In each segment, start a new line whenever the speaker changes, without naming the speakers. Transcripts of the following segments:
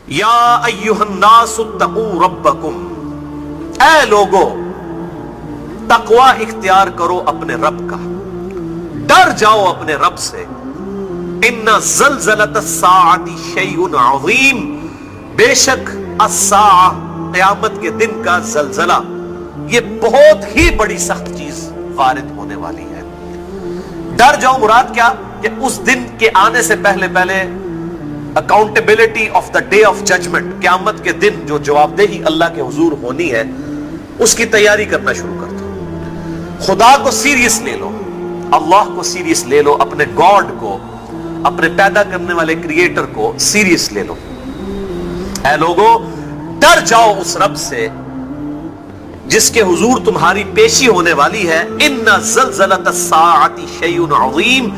یا ایھا الناس اتقوا ربکم، اے لوگو تقوی اختیار کرو اپنے رب کا، ڈر جاؤ اپنے رب سے۔ ان زلزلۃ الساعۃ شیء عظیم، بے شک الساعہ قیامت کے دن کا زلزلہ یہ بہت ہی بڑی سخت چیز وارد ہونے والی ہے۔ ڈر جاؤ مراد کیا کہ اس دن کے آنے سے پہلے پہلے accountability of the day of judgment, قیامت کے دن جو جواب دہی اللہ کے حضور ہونی ہے، اس کی تیاری کرنا شروع کر دو۔ خدا کو سیریس لے لو، اللہ کو سیریس لے لو، اپنے گاڈ کو، اپنے پیدا کرنے والے کریٹر کو سیریس لے لو۔ اے لوگو ڈر جاؤ اس رب سے جس کے حضور تمہاری پیشی ہونے والی ہے۔ ان زلزلۃ الساعۃ شیء عظیم،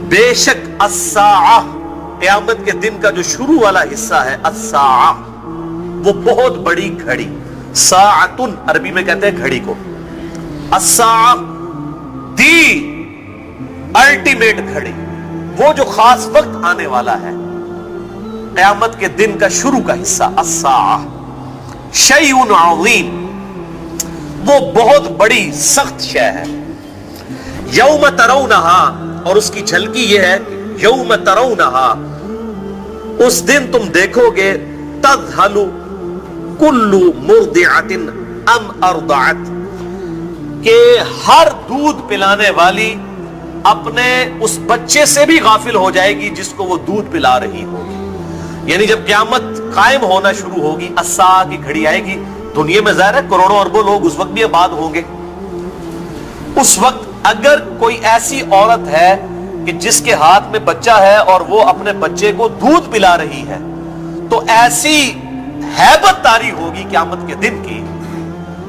بے شک الساعہ قیامت کے دن کا جو شروع والا حصہ ہے، الساعہ وہ بہت بڑی گھڑی، ساعتن عربی میں کہتے ہیں گھڑی کو، الساعہ دی الٹیمیٹ گھڑی، وہ جو خاص وقت آنے والا ہے، قیامت کے دن کا شروع کا حصہ الساعہ شیء عظیم، وہ بہت بڑی سخت شے ہے۔ یوم ترونہا، اور اس کی جھلکی یہ ہے یوم ترونہا، اس دن تم دیکھو گے، تذہل کل مرضعۃ ام ارضعت، کہ ہر دودھ پلانے والی اپنے اس بچے سے بھی غافل ہو جائے گی جس کو وہ دودھ پلا رہی ہوگی۔ یعنی جب قیامت قائم ہونا شروع ہوگی، الساعہ کی گھڑی آئے گی، دنیا میں ظاہر ہے کروڑوں اربوں لوگ اس وقت بھی آباد ہوں گے۔ اس وقت اگر کوئی ایسی عورت ہے کہ جس کے ہاتھ میں بچہ ہے اور وہ اپنے بچے کو دودھ پلا رہی ہے، تو ایسی ہیبت طاری ہوگی قیامت کے دن کی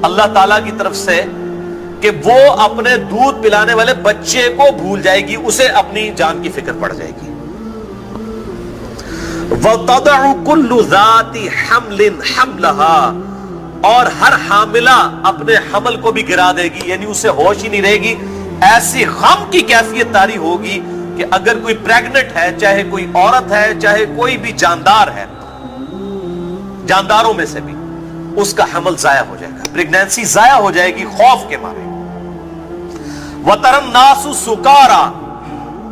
اللہ تعالیٰ کی طرف سے کہ وہ اپنے دودھ پلانے والے بچے کو بھول جائے گی، اسے اپنی جان کی فکر پڑ جائے گی۔ وَتَضَعُ كُلُّ ذَاتِ حَمْلٍ حَمْلَهَا، اور ہر حاملہ اپنے حمل کو بھی گرا دے گی، یعنی اسے ہوش ہی نہیں رہے گی۔ ایسی غم کی کیفیت طاری ہوگی کہ اگر کوئی پریگنٹ ہے، چاہے کوئی عورت ہے، چاہے کوئی بھی جاندار ہے، جانداروں میں سے بھی، اس کا حمل ضائع ہو جائے گا، پریگنینسی ضائع ہو جائے گی خوف کے مارے۔ وَتَرَى النَّاسُ سُكَارَى،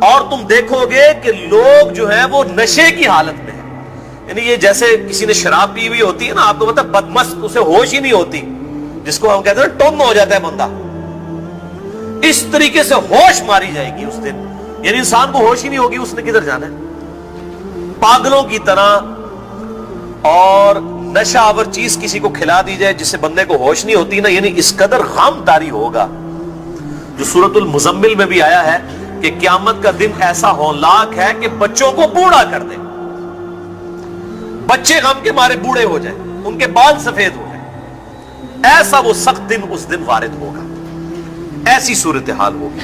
اور تم دیکھو گے کہ لوگ جو ہیں وہ نشے کی حالت میں ہیں، یعنی یہ جیسے کسی نے شراب پی ہوئی ہوتی ہے نا، آپ کو پتا بدمست، اسے ہوش ہی نہیں ہوتی، جس کو ہم کہتے ہیں ٹن ہو جاتا ہے بندہ، اس طریقے سے ہوش ماری جائے گی اس دن، یعنی انسان کو ہوش ہی نہیں ہوگی اس نے کدھر جانا ہے، پاگلوں کی طرح۔ اور نشہ آور چیز کسی کو کھلا دی جائے جس سے بندے کو ہوش نہیں ہوتی نا، یعنی اس قدر غم طاری ہوگا، جو سورۃ المزمل میں بھی آیا ہے کہ قیامت کا دن ایسا ہولناک ہے کہ بچوں کو بوڑھا کر دے، بچے غم کے مارے بوڑھے ہو جائیں، ان کے بال سفید ہو جائیں، ایسا وہ سخت دن اس دن وارد ہوگا، ایسی صورتحال ہوگی۔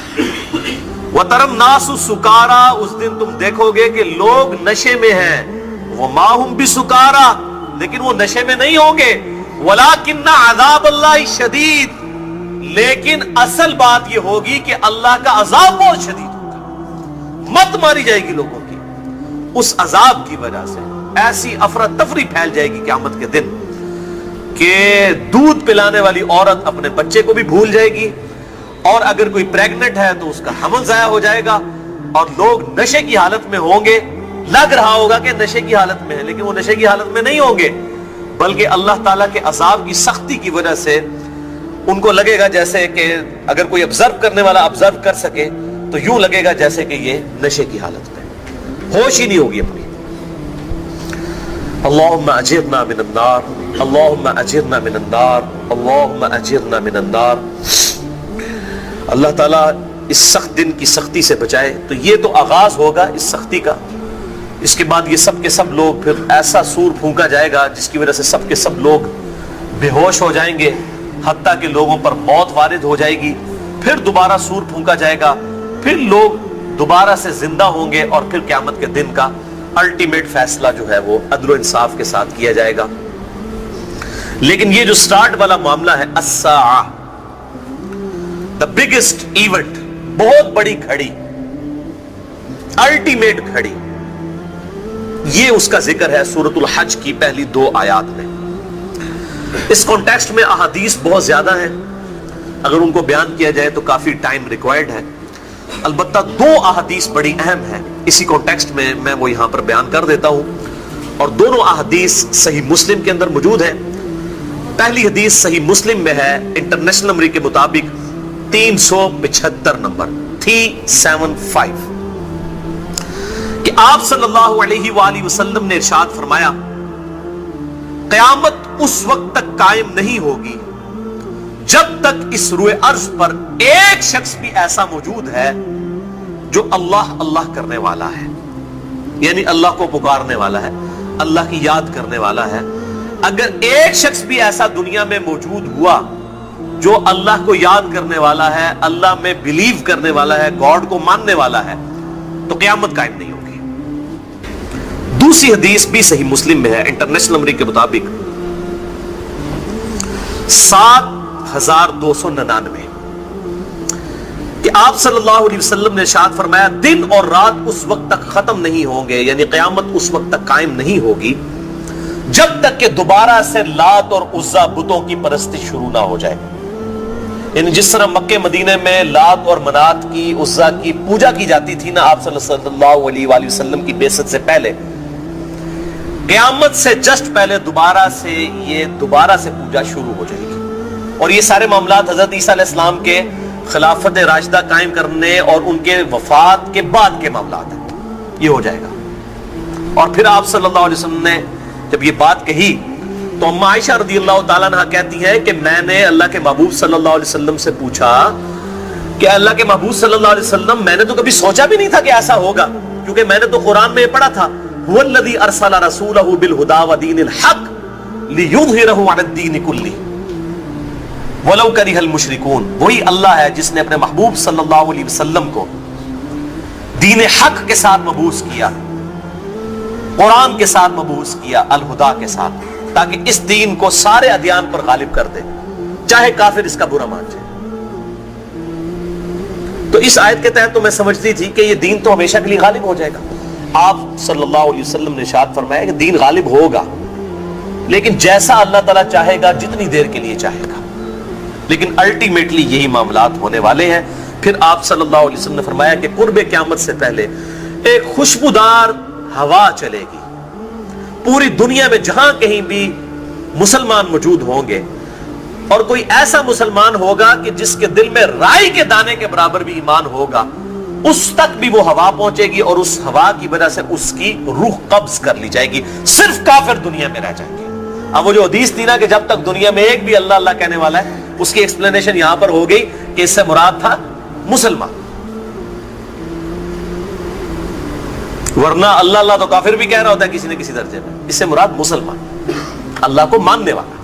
وَتَرَى النَّاسُ سُكَارَى، اس دن تم دیکھو گے کہ لوگ نشے میں ہیں، وَمَا هُمْ بِسُكَارَى، لیکن وہ نشے میں نہیں ہوں گے، وَلَكِنَّ عَذَابَ اللَّهِ شَدِيدٌ، لیکن اصل بات یہ ہوگی کہ اللہ کا عذاب بہت شدید ہوگا، مت ماری جائے گی لوگوں کی، اس عذاب کی وجہ سے ایسی افراتفری پھیل جائے گی قیامت کے دن کہ دودھ پلانے والی عورت اپنے بچے کو بھی بھول جائے گی، اور اگر کوئی پریگنٹ ہے تو اس کا حمل ضائع ہو جائے گا، اور لوگ نشے کی حالت میں ہوں گے، لگ رہا ہوگا کہ نشے کی حالت میں ہے، لیکن وہ نشے کی حالت میں نہیں ہوں گے، بلکہ اللہ تعالیٰ کے عذاب کی سختی کی وجہ سے ان کو لگے گا جیسے کہ اگر کوئی آبزرو کرنے والا آبزرو کر سکے تو یوں لگے گا جیسے کہ یہ نشے کی حالت میں، ہوش ہی نہیں ہوگی اپنی۔ اللہم اجرنا من النار، اللہم اجرنا من النار، اللہم اجرنا من النار۔ اللہ تعالیٰ اس سخت دن کی سختی سے بچائے۔ تو یہ تو آغاز ہوگا اس سختی کا، اس کے بعد یہ سب کے سب لوگ، پھر ایسا سور پھونکا جائے گا جس کی وجہ سے سب کے سب لوگ بے ہوش ہو جائیں گے، حتیٰ کہ لوگوں پر موت وارد ہو جائے گی، پھر دوبارہ سور پھونکا جائے گا، پھر لوگ دوبارہ سے زندہ ہوں گے، اور پھر قیامت کے دن کا الٹیمیٹ فیصلہ جو ہے وہ عدل و انصاف کے ساتھ کیا جائے گا۔ لیکن یہ جو سٹارٹ والا معاملہ ہے، الساعہ، the biggest event، بہت بڑی گھڑی، الٹیمیٹ گھڑی، یہ اس کا ذکر ہے سورۃ الحج کی پہلی 2 آیات میں. اس کانٹیکسٹ میں احادیث بہت زیادہ ہیں، اگر ان کو بیان کیا جائے تو کافی ٹائم ریکوائرڈ ہے. البتہ 2 احادیث بڑی اہم ہیں اسی کانٹیکسٹ میں وہ یہاں پر بیان کر دیتا ہوں، اور دونوں احادیث صحیح مسلم کے اندر موجود ہیں. پہلی حدیث صحیح مسلم میں ہے انٹرنیشنل نمبر کے مطابق 375 نمبر 375 کہ آپ صلی اللہ علیہ وآلہ وسلم نے ارشاد فرمایا قیامت اس وقت تک قائم نہیں ہوگی جب تک اس روئے ارض پر ایک شخص بھی ایسا موجود ہے جو اللہ اللہ کرنے والا ہے، یعنی اللہ کو پکارنے والا ہے، اللہ کی یاد کرنے والا ہے. اگر ایک شخص بھی ایسا دنیا میں موجود ہوا جو اللہ کو یاد کرنے والا ہے، اللہ میں بلیو کرنے والا ہے، گاڈ کو ماننے والا ہے، تو قیامت قائم نہیں ہوگی. دوسری حدیث بھی صحیح مسلم میں ہے انٹرنیشنل نمبر کے مطابق 7299 کہ آپ صلی اللہ علیہ وسلم نے ارشاد فرمایا دن اور رات اس وقت تک ختم نہیں ہوں گے، یعنی قیامت اس وقت تک قائم نہیں ہوگی جب تک کہ دوبارہ سے لات اور عزا بتوں کی پرستی شروع نہ ہو جائے. یعنی جس طرح مکہ مدینے میں لات اور منات کی عزا کی پوجا کی جاتی تھی نا آپ صلی اللہ علیہ وآلہ وسلم کی بعثت سے پہلے، قیامت سے جسٹ پہلے دوبارہ سے پوجا شروع ہو جائے گی. اور یہ سارے معاملات حضرت عیسیٰ علیہ السلام کے خلافت راشدہ قائم کرنے اور ان کے وفات کے بعد کے معاملات ہیں، یہ ہو جائے گا. اور پھر آپ صلی اللہ علیہ وسلم نے جب یہ بات کہی تو اما عائشہ رضی اللہ تعالیٰ عنہ کہتی ہیں کہ میں نے اللہ کے محبوب صلی اللہ علیہ وسلم سے پوچھا کہ اللہ کے محبوب صلی اللہ علیہ وسلم میں نے تو کبھی سوچا بھی نہیں تھا کہ ایسا ہوگا، کیونکہ میں نے تو قرآن میں پڑھا تھا هو الذی ارسل رسولہ بالہدی ودین الحق لیظہرہ علی الدین کلہ ولو کرہ المشرکون. وہی اللہ ہے جس نے اپنے محبوب صلی اللہ علیہ وسلم کو دین حق کے ساتھ مبعوث کیا، قرآن کے ساتھ مبعوث کیا، الہدا کے ساتھ، تاکہ اس دین کو سارے ادیان پر غالب کر دے، چاہے کافر اس کا برا مان جائے. تو اس آیت کے تحت تو میں سمجھتی تھی کہ یہ دین تو ہمیشہ کے لیے غالب ہو جائے گا. آپ صلی اللہ علیہ وسلم نے ارشاد فرمایا کہ دین غالب ہوگا، لیکن جیسا اللہ تعالیٰ چاہے گا، جتنی دیر کے لیے چاہے گا، لیکن الٹیمیٹلی یہی معاملات ہونے والے ہیں. پھر آپ صلی اللہ علیہ وسلم نے فرمایا کہ قرب قیامت سے پہلے ایک خوشبودار ہوا چلے گی پوری دنیا میں، جہاں کہیں بھی مسلمان موجود ہوں گے، اور کوئی ایسا مسلمان ہوگا کہ جس کے دل میں رائی کے دانے کے برابر بھی ایمان ہوگا، اس تک بھی وہ ہوا پہنچے گی، اور اس ہوا کی وجہ سے اس کی روح قبض کر لی جائے گی. صرف کافر دنیا میں رہ جائیں گے. اب وہ جو حدیث تھی نا کہ جب تک دنیا میں ایک بھی اللہ اللہ کہنے والا ہے، اس کی ایکسپلینیشن یہاں پر ہو گئی کہ اس سے مراد تھا مسلمان، ورنہ اللہ اللہ تو کافر بھی کہہ رہا ہوتا ہے کسی نہ کسی درجے میں. اس سے مراد مسلمان، اللہ کو ماننے والا.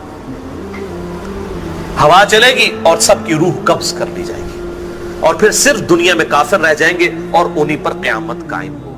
ہوا چلے گی اور سب کی روح قبض کر لی جائے گی، اور پھر صرف دنیا میں کافر رہ جائیں گے، اور انہی پر قیامت قائم ہو.